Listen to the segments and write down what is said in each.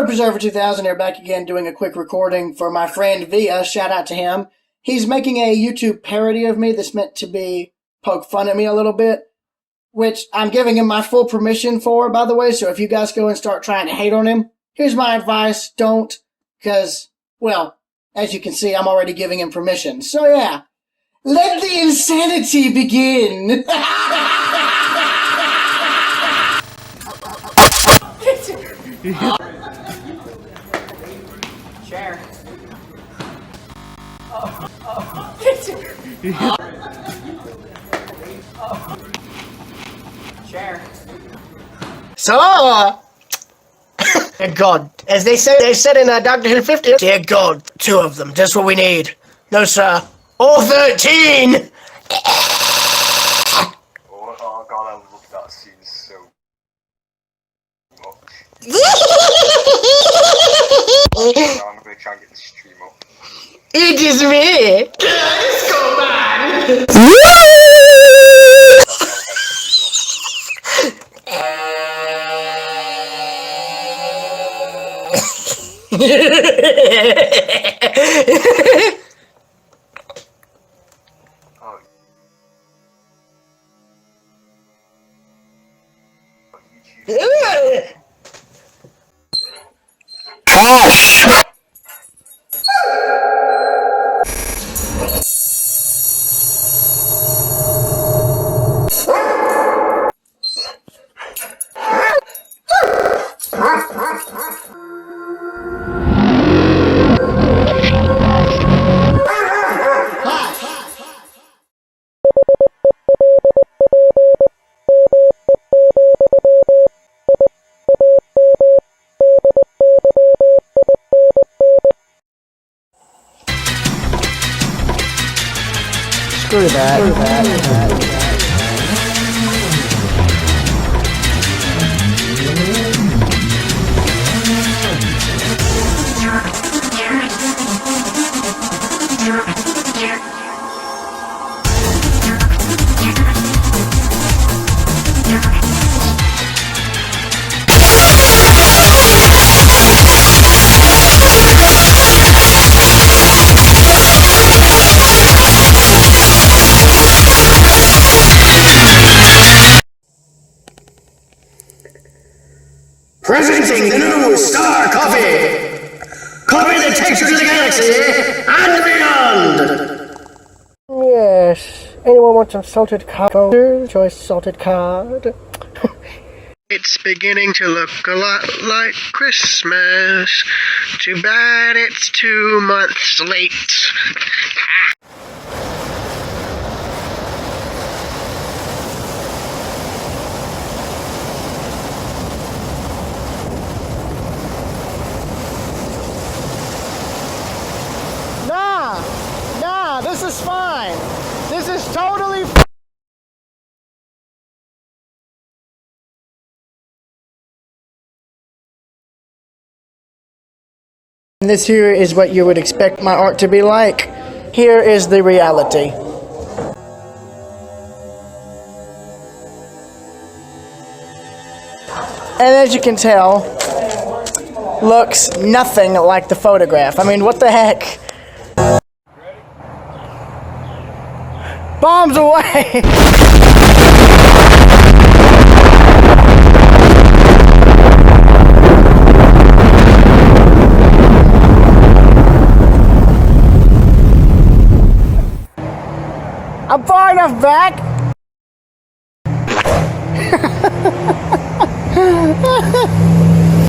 Preserver 2000 here, back again doing a quick recording for my friend Via. Shout out to him. He's making a YouTube parody of me that's meant to be poke fun at me a little bit, which I'm giving him my full permission for, by the way. So if you guys go and start trying to hate on him, here's my advice. Don't, because, well, as you can see, I'm already giving him permission. So yeah, let the insanity begin. Chair. Chair. So, dear God, as they said in Doctor Who 50, dear God, 2 of them, just what we need. No, sir, all 13! Oh God, I love that scene so much. I'm gonna try and get the stream up. It is me! Let's go, man! Hush! Screw that. Presenting the new Star Coffee! Coffee that takes you to the galaxy and beyond! Yes. Anyone want some salted cod? Choice salted cod. It's beginning to look a lot like Christmas. Too bad it's 2 months late. Nah, this is fine. This is totally fine. And this here is what you would expect my art to be like. Here is the reality. And as you can tell, looks nothing like the photograph. I mean, what the heck? Bombs away! I'm far enough back!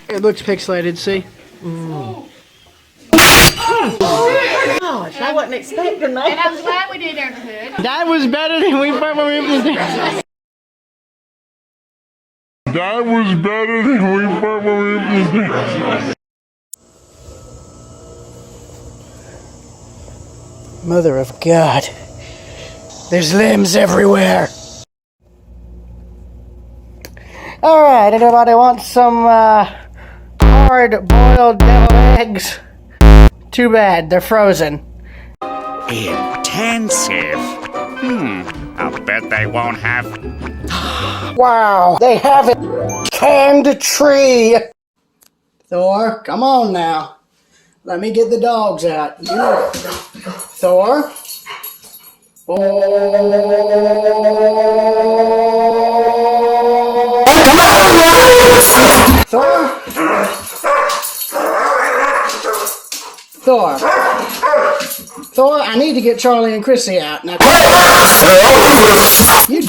It looks pixelated, see? Gosh, I wasn't expecting that. And I'm glad we did our hood. That was better than we thought we were doing. That was better than we thought we were doing. Mother of God. There's limbs everywhere. Alright, anybody want some hard-boiled deviled eggs? Too bad, they're frozen. Intensive. I'll bet they won't have... Wow, they have it. Canned tree. Thor, come on now. Let me get the dogs out. You know, Thor. Thor. Thor. Thor, I need to get Charlie and Chrissy out. Now, you